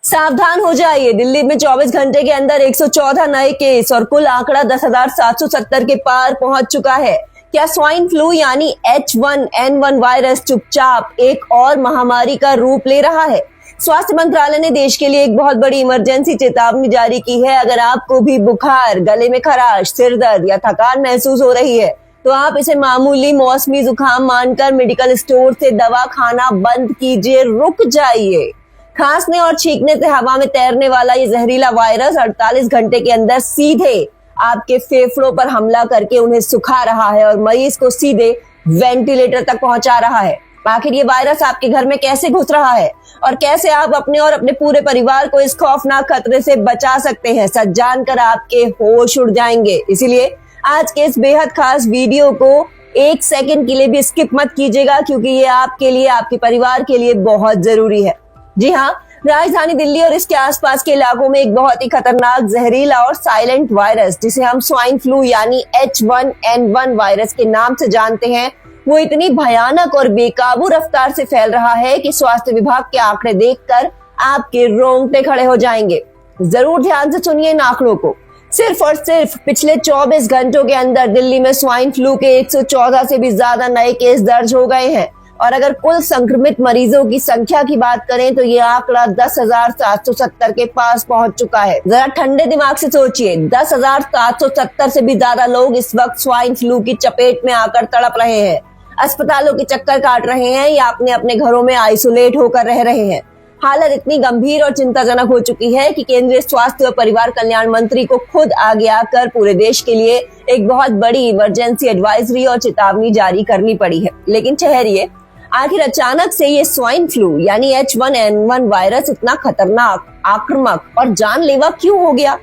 सावधान हो जाइए, दिल्ली में 24 घंटे के अंदर 114 नए केस और कुल आंकड़ा 10,770 के पार पहुंच चुका है। क्या स्वाइन फ्लू यानी H1N1 वायरस चुपचाप एक और महामारी का रूप ले रहा है? स्वास्थ्य मंत्रालय ने देश के लिए एक बहुत बड़ी इमरजेंसी चेतावनी जारी की है। अगर आपको भी बुखार, गले में खराश, सिर दर्द या थकान महसूस हो रही है तो आप इसे मामूली मौसमी जुकाम मानकर मेडिकल स्टोर से दवा खाना बंद कीजिए, रुक जाइए। खांसने और छींकने से हवा में तैरने वाला ये जहरीला वायरस 48 घंटे के अंदर सीधे आपके फेफड़ों पर हमला करके उन्हें सुखा रहा है और मरीज को सीधे वेंटिलेटर तक पहुंचा रहा है। आखिर ये वायरस आपके घर में कैसे घुस रहा है और कैसे आप अपने और अपने पूरे परिवार को इस खौफनाक खतरे से बचा सकते हैं, सच जानकर आपके होश उड़ जाएंगे। इसीलिए आज के इस बेहद खास वीडियो को एक सेकंड के लिए भी स्किप मत कीजिएगा, क्योंकि ये आपके लिए, आपके परिवार के लिए बहुत जरूरी है। जी हाँ, राजधानी दिल्ली और इसके आसपास के इलाकों में एक बहुत ही खतरनाक, जहरीला और साइलेंट वायरस, जिसे हम स्वाइन फ्लू यानी H1N1 वायरस के नाम से जानते हैं, वो इतनी भयानक और बेकाबू रफ्तार से फैल रहा है कि स्वास्थ्य विभाग के आंकड़े देखकर आपके रोंगटे खड़े हो जाएंगे। जरूर ध्यान से सुनिए इन आंकड़ों को। सिर्फ और सिर्फ पिछले 24 घंटों के अंदर दिल्ली में स्वाइन फ्लू के 114 से भी ज्यादा नए केस दर्ज हो गए हैं और अगर कुल संक्रमित मरीजों की संख्या की बात करें तो ये आंकड़ा 10,770 के पास पहुंच चुका है। जरा ठंडे दिमाग से सोचिए, 10,770 से भी ज्यादा लोग इस वक्त स्वाइन फ्लू की चपेट में आकर तड़प रहे हैं, अस्पतालों के चक्कर काट रहे हैं या अपने अपने घरों में आइसोलेट होकर रह रहे हैं। हालत इतनी गंभीर और चिंताजनक हो चुकी है कि केंद्रीय स्वास्थ्य और परिवार कल्याण मंत्री को खुद आगे आकर पूरे देश के लिए एक बहुत बड़ी इमरजेंसी एडवाइजरी और चेतावनी जारी करनी पड़ी है। लेकिन ठहरिए, आखिर अचानक से ये स्वाइन फ्लू यानी H1N1 वायरस इतना खतरनाक, आक्रामक और जानलेवा क्यों हो गया?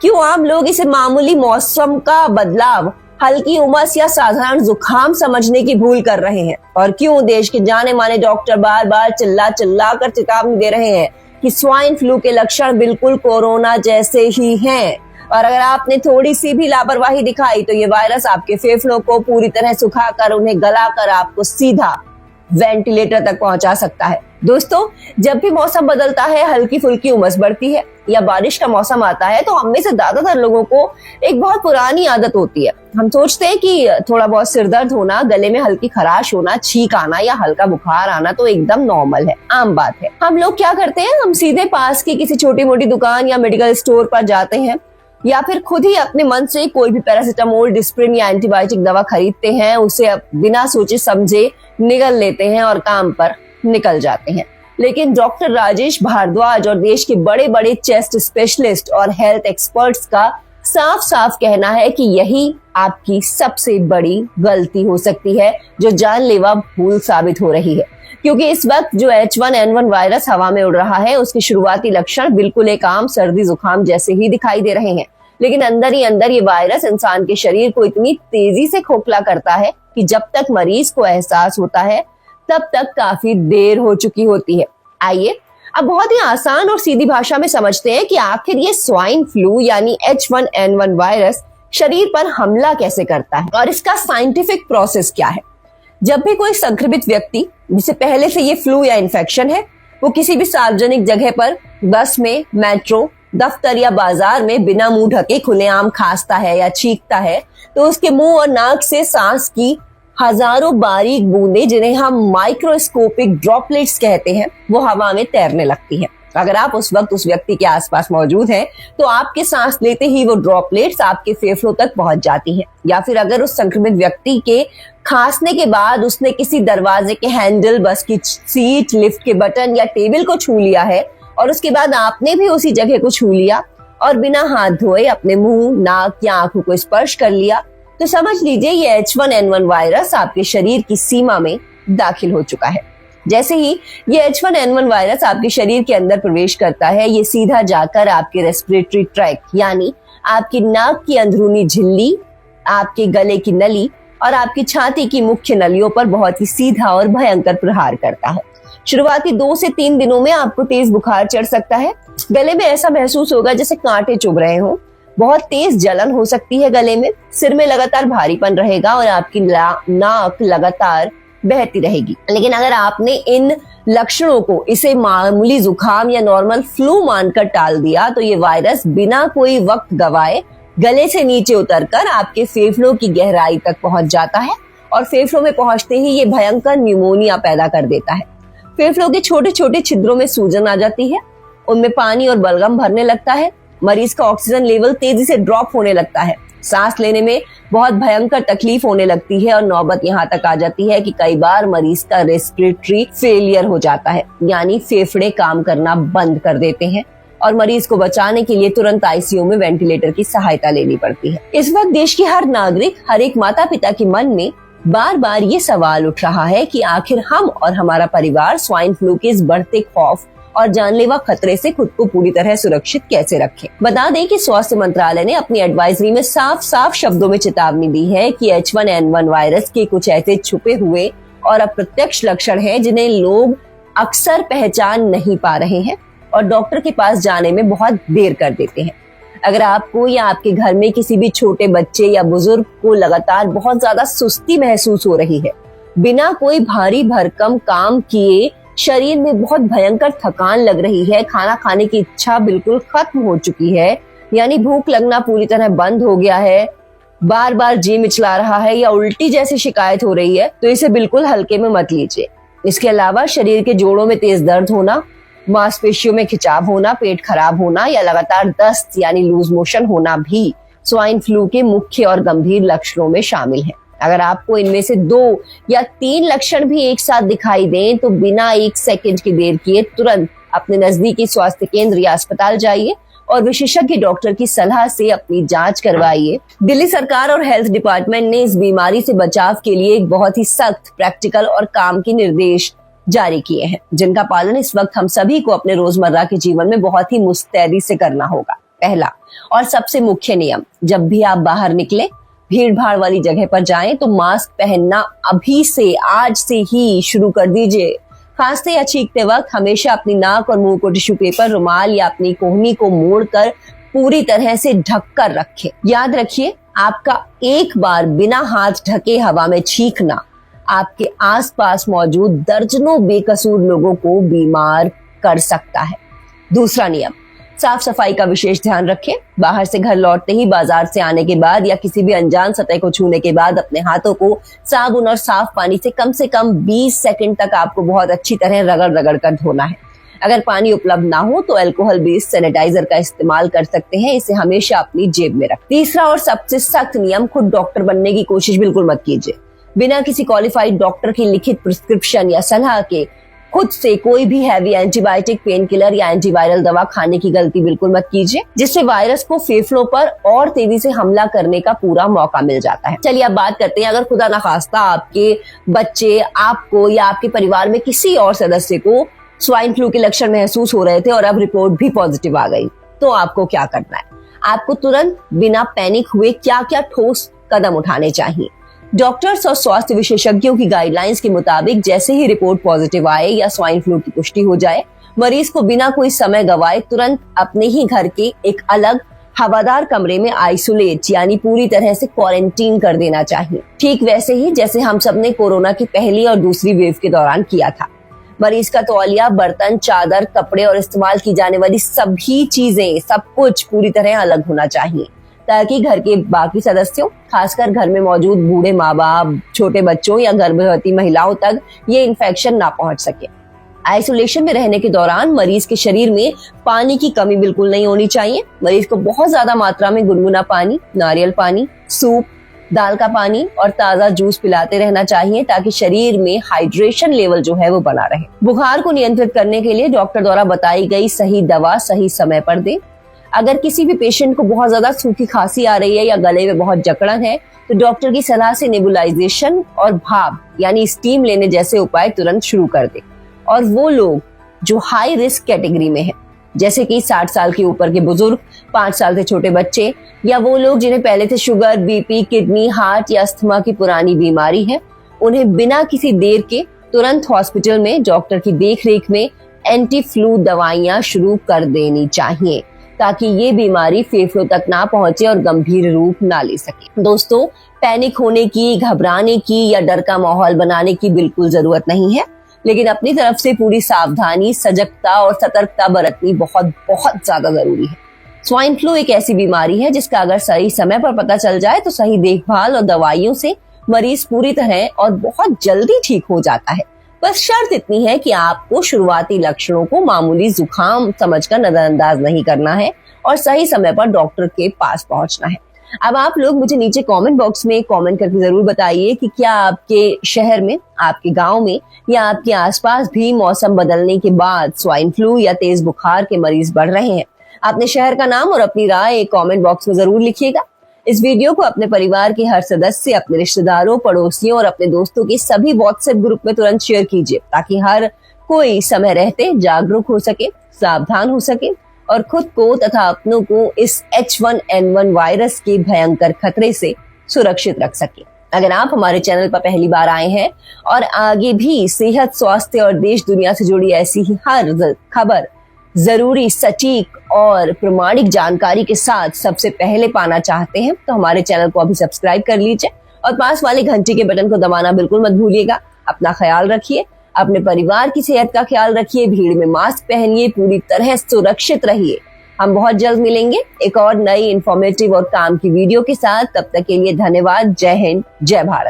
क्यों आम लोग इसे मामूली मौसम का बदलाव, हल्की उमस या साधारण जुकाम समझने की भूल कर रहे हैं? और क्यों देश के जाने माने डॉक्टर बार बार चिल्ला कर चेतावनी दे रहे हैं कि स्वाइन फ्लू के लक्षण बिल्कुल कोरोना जैसे ही हैं और अगर आपने थोड़ी सी भी लापरवाही दिखाई तो ये वायरस आपके फेफड़ों को पूरी तरह सुखाकर, उन्हें गलाकर आपको सीधा वेंटिलेटर तक पहुंचा सकता है। दोस्तों, जब भी मौसम बदलता है, हल्की फुल्की उमस बढ़ती है या बारिश का मौसम आता है तो हम में से ज्यादातर लोगों को एक बहुत पुरानी आदत होती है। हम सोचते हैं कि थोड़ा बहुत सिर दर्द होना, गले में हल्की खराश होना, छींक आना या हल्का बुखार आना तो एकदम नॉर्मल है, आम बात है। हम लोग क्या करते हैं, हम सीधे पास की किसी छोटी मोटी दुकान या मेडिकल स्टोर पर जाते हैं या फिर खुद ही अपने मन से कोई भी पैरासिटामोल, डिस्प्रिन या एंटीबायोटिक दवा खरीदते हैं, उसे बिना सोचे समझे निगल लेते हैं और काम पर निकल जाते हैं। लेकिन डॉक्टर राजेश भारद्वाज और देश के बड़े बड़े चेस्ट स्पेशलिस्ट और हेल्थ एक्सपर्ट्स का साफ साफ कहना है कि यही आपकी सबसे बड़ी गलती हो सकती है, जो जानलेवा भूल साबित हो रही है। क्योंकि इस वक्त जो H1N1 वायरस हवा में उड़ रहा है, उसके शुरुआती लक्षण बिल्कुल एक आम सर्दी जुकाम जैसे ही दिखाई दे रहे हैं, लेकिन अंदर ही अंदर ये वायरस इंसान के शरीर को इतनी तेजी से खोखला करता है कि जब तक मरीज को एहसास होता है तब तक काफी देर हो चुकी होती है। आइए अब बहुत ही आसान और सीधी भाषा में समझते हैं कि आखिर ये स्वाइन फ्लू यानी H1N1 वायरस शरीर पर हमला कैसे करता है और इसका साइंटिफिक प्रोसेस क्या है। जब भी कोई संक्रमित व्यक्ति जिसे पहले से ये फ्लू या इन्फेक्शन है, वो किसी भी सार्वजनिक जगह पर, बस में, मेट्रो, दफ्तर या बाजार में बिना मुंह ढके खुलेआम खांसता है या छींकता है तो उसके मुंह और नाक से सांस की हजारों बारीक बूंदें, जिन्हें हम माइक्रोस्कोपिक ड्रॉपलेट्स कहते हैं, वो हवा में तैरने लगती हैं। अगर आप उस वक्त उस व्यक्ति के आसपास मौजूद हैं तो आपके सांस लेते ही वो ड्रॉपलेट्स आपके फेफड़ों तक पहुंच जाती हैं। या फिर अगर उस संक्रमित व्यक्ति के खांसने के बाद उसने किसी दरवाजे के हैंडल, बस की सीट, लिफ्ट के बटन या टेबल को छू लिया है और उसके बाद आपने भी उसी जगह को छू लिया और बिना हाथ धोए अपने मुंह, नाक या आंखों को स्पर्श कर लिया, तो समझ लीजिए ये H1N1 वायरस आपके शरीर की सीमा में दाखिल हो चुका है। जैसे ही ये H1N1 वायरस आपके शरीर के अंदर प्रवेश करता है, ये सीधा जाकर आपके रेस्पिरेटरी ट्रैक्ट यानी आपकी नाक की अंदरूनी झिल्ली, आपके गले की नली और आपकी छाती की मुख्य नलियों पर बहुत ही सीधा और भयंकर प्रहार करता है। शुरुआती 2 से 3 दिनों में आपको तेज बुखार चढ़ सकता है, गले में ऐसा महसूस होगा जैसे कांटे चुभ रहे हों, बहुत तेज जलन हो सकती है गले में, सिर में लगातार भारीपन रहेगा और आपकी नाक लगातार बहती रहेगी। लेकिन अगर आपने इन लक्षणों को इसे मामूली जुकाम या नॉर्मल फ्लू मानकर टाल दिया तो ये वायरस बिना कोई वक्त गवाए गले से नीचे उतरकर आपके फेफड़ों की गहराई तक पहुंच जाता है और फेफड़ों में पहुंचते ही ये भयंकर न्यूमोनिया पैदा कर देता है। फेफड़ों के छोटे छोटे छिद्रों में सूजन आ जाती है, उनमें पानी और बलगम भरने लगता है, मरीज का ऑक्सीजन लेवल तेजी से ड्रॉप होने लगता है, सांस लेने में बहुत भयंकर तकलीफ होने लगती है और नौबत यहाँ तक आ जाती है कि कई बार मरीज का रेस्पिरेटरी फेलियर हो जाता है, यानी फेफड़े काम करना बंद कर देते हैं और मरीज को बचाने के लिए तुरंत आईसीयू में वेंटिलेटर की सहायता लेनी पड़ती है। इस वक्त देश के हर नागरिक, हर एक माता पिता के मन में बार बार ये सवाल उठ रहा है कि आखिर हम और हमारा परिवार स्वाइन फ्लू के इस बढ़ते खौफ और जानलेवा खतरे से खुद को पूरी तरह सुरक्षित कैसे रखें। बता दें कि स्वास्थ्य मंत्रालय ने अपनी एडवाइजरी में साफ साफ शब्दों में चेतावनी दी है कि H1N1 वायरस के कुछ ऐसे छुपे हुए और अप्रत्यक्ष लक्षण हैं जिन्हें लोग अक्सर पहचान नहीं पा रहे हैं और डॉक्टर के पास जाने में बहुत देर कर देते हैं। अगर आपको या आपके घर में किसी भी छोटे बच्चे या बुजुर्ग को लगातार बहुत ज्यादा सुस्ती महसूस हो रही है, बिना कोई भारी भरकम काम किए शरीर में बहुत भयंकर थकान लग रही है, खाना खाने की इच्छा बिल्कुल खत्म हो चुकी है, यानी भूख लगना पूरी तरह बंद हो गया है, बार बार जी मिचला रहा है या उल्टी जैसी शिकायत हो रही है, तो इसे बिल्कुल हल्के में मत लीजिए। इसके अलावा शरीर के जोड़ों में तेज दर्द होना, मांसपेशियों में खिंचाव होना, पेट खराब होना या लगातार दस्त यानी लूज मोशन होना भी स्वाइन फ्लू के मुख्य और गंभीर लक्षणों में शामिल है। अगर आपको इनमें से 2 या 3 लक्षण भी एक साथ दिखाई दें तो बिना 1 सेकंड की देर किए तुरंत अपने नजदीकी स्वास्थ्य केंद्र या अस्पताल जाइए और विशेषज्ञ डॉक्टर की सलाह से अपनी जांच करवाइए। दिल्ली सरकार और हेल्थ डिपार्टमेंट ने इस बीमारी से बचाव के लिए एक बहुत ही सख्त, प्रैक्टिकल और काम के निर्देश जारी किए हैं, जिनका पालन इस वक्त हम सभी को अपने रोजमर्रा के जीवन में बहुत ही मुस्तैदी से करना होगा। पहला और सबसे मुख्य नियम, जब भी आप बाहर निकले, भीड़ भाड़ वाली जगह पर जाएं तो मास्क पहनना अभी से, आज से ही शुरू कर दीजिए। खांसते या छींकते वक्त हमेशा अपनी नाक और मुंह को टिश्यू पेपर, रुमाल या अपनी कोहनी को मोड़कर पूरी तरह से ढक कर रखें। याद रखिए, आपका एक बार बिना हाथ ढके हवा में छींकना आपके आसपास मौजूद दर्जनों बेकसूर लोगों को बीमार कर सकता है। दूसरा नियम, साफ सफाई का विशेष ध्यान रखें। बाहर से घर लौटते ही, बाजार से आने के बाद या किसी भी अनजान सतह को छूने के बाद अपने हाथों को साबुन और साफ पानी से कम 20 सेकंड तक आपको बहुत अच्छी तरह रगड़ रगड़ कर धोना है। अगर पानी उपलब्ध ना हो तो अल्कोहल बेस्ड सैनिटाइजर का इस्तेमाल कर सकते हैं, इसे हमेशा अपनी जेब में रखें। तीसरा और सबसे सख्त नियम, खुद डॉक्टर बनने की कोशिश बिल्कुल मत कीजिए। बिना किसी क्वालिफाइड डॉक्टर की लिखित प्रिस्क्रिप्शन या सलाह के खुद से कोई भी हैवी एंटीबायोटिक, पेन किलर या एंटीवायरल दवा खाने की गलती बिल्कुल मत कीजिए, जिससे वायरस को फेफड़ों पर और तेजी से हमला करने का पूरा मौका मिल जाता है। चलिए अब बात करते हैं, अगर खुदा ना खास्ता आपके बच्चे, आपको या आपके परिवार में किसी और सदस्य को स्वाइन फ्लू के लक्षण महसूस हो रहे थे और अब रिपोर्ट भी पॉजिटिव आ गई, तो आपको क्या करना है? आपको तुरंत बिना पैनिक हुए क्या क्या ठोस कदम उठाने चाहिए? डॉक्टर्स और स्वास्थ्य विशेषज्ञों की गाइडलाइंस के मुताबिक जैसे ही रिपोर्ट पॉजिटिव आए या स्वाइन फ्लू की पुष्टि हो जाए, मरीज को बिना कोई समय गवाए तुरंत अपने ही घर के एक अलग हवादार कमरे में आइसोलेट यानी पूरी तरह से क्वारंटीन कर देना चाहिए, ठीक वैसे ही जैसे हम सब ने कोरोना की पहली और दूसरी वेव के दौरान किया था। मरीज का तौलिया, बर्तन, चादर, कपड़े और इस्तेमाल की जाने वाली सभी चीजें, सब कुछ पूरी तरह अलग होना चाहिए, ताकि घर के बाकी सदस्यों, खासकर घर में मौजूद बूढ़े माँ बाप, छोटे बच्चों या गर्भवती महिलाओं तक ये इन्फेक्शन ना पहुंच सके। आइसोलेशन में रहने के दौरान मरीज के शरीर में पानी की कमी बिल्कुल नहीं होनी चाहिए। मरीज को बहुत ज्यादा मात्रा में गुनगुना पानी, नारियल पानी, सूप, दाल का पानी और ताजा जूस पिलाते रहना चाहिए, ताकि शरीर में हाइड्रेशन लेवल जो है वो बना रहे। बुखार को नियंत्रित करने के लिए डॉक्टर द्वारा बताई गई सही दवा सही समय पर दें। अगर किसी भी पेशेंट को बहुत ज्यादा सूखी खांसी आ रही है या गले में बहुत जकड़न है, तो डॉक्टर की सलाह से नेबुलाइजेशन और भाप यानी स्टीम लेने जैसे उपाय तुरंत शुरू कर दें। और वो लोग जो हाई रिस्क कैटेगरी में है, जैसे कि 60 साल के ऊपर के बुजुर्ग, 5 साल से छोटे बच्चे या वो लोग जिन्हें पहले से शुगर, बीपी, किडनी, हार्ट या अस्थमा की पुरानी बीमारी है, उन्हें बिना किसी देर के तुरंत हॉस्पिटल में डॉक्टर की देखरेख में एंटी फ्लू दवाइयां शुरू कर देनी चाहिए, ताकि ये बीमारी फेफड़ों तक ना पहुंचे और गंभीर रूप ना ले सके। दोस्तों, पैनिक होने की, घबराने की या डर का माहौल बनाने की बिल्कुल जरूरत नहीं है, लेकिन अपनी तरफ से पूरी सावधानी, सजगता और सतर्कता बरतनी बहुत बहुत ज्यादा जरूरी है। स्वाइन फ्लू एक ऐसी बीमारी है जिसका अगर सही समय पर पता चल जाए तो सही देखभाल और दवाइयों से मरीज पूरी तरह और बहुत जल्दी ठीक हो जाता है। बस शर्त इतनी है कि आपको शुरुआती लक्षणों को मामूली जुकाम समझकर नजरअंदाज नहीं करना है और सही समय पर डॉक्टर के पास पहुंचना है। अब आप लोग मुझे नीचे कमेंट बॉक्स में कमेंट करके जरूर बताइए कि क्या आपके शहर में, आपके गांव में या आपके आसपास भी मौसम बदलने के बाद स्वाइन फ्लू या तेज बुखार के मरीज बढ़ रहे हैं। अपने शहर का नाम और अपनी राय कमेंट बॉक्स में जरूर लिखिएगा। इस वीडियो को अपने परिवार के हर सदस्य, अपने रिश्तेदारों, पड़ोसियों और अपने दोस्तों के सभी व्हाट्सएप ग्रुप में तुरंत शेयर कीजिए ताकि हर कोई समय रहते जागरूक हो सके, सावधान हो सके और खुद को तथा अपनों को इस H1N1 वायरस के भयंकर खतरे से सुरक्षित रख सके। अगर आप हमारे चैनल पर पहली बार आए हैं और आगे भी सेहत, स्वास्थ्य और देश दुनिया से जुड़ी ऐसी ही हर खबर जरूरी, सटीक और प्रमाणिक जानकारी के साथ सबसे पहले पाना चाहते हैं तो हमारे चैनल को अभी सब्सक्राइब कर लीजिए और पास वाले घंटी के बटन को दबाना बिल्कुल मत भूलिएगा। अपना ख्याल रखिए, अपने परिवार की सेहत का ख्याल रखिए, भीड़ में मास्क पहनिए, पूरी तरह सुरक्षित रहिए। हम बहुत जल्द मिलेंगे एक और नई इंफॉर्मेटिव और काम की वीडियो के साथ। तब तक के लिए धन्यवाद। जय हिंद, जय भारत।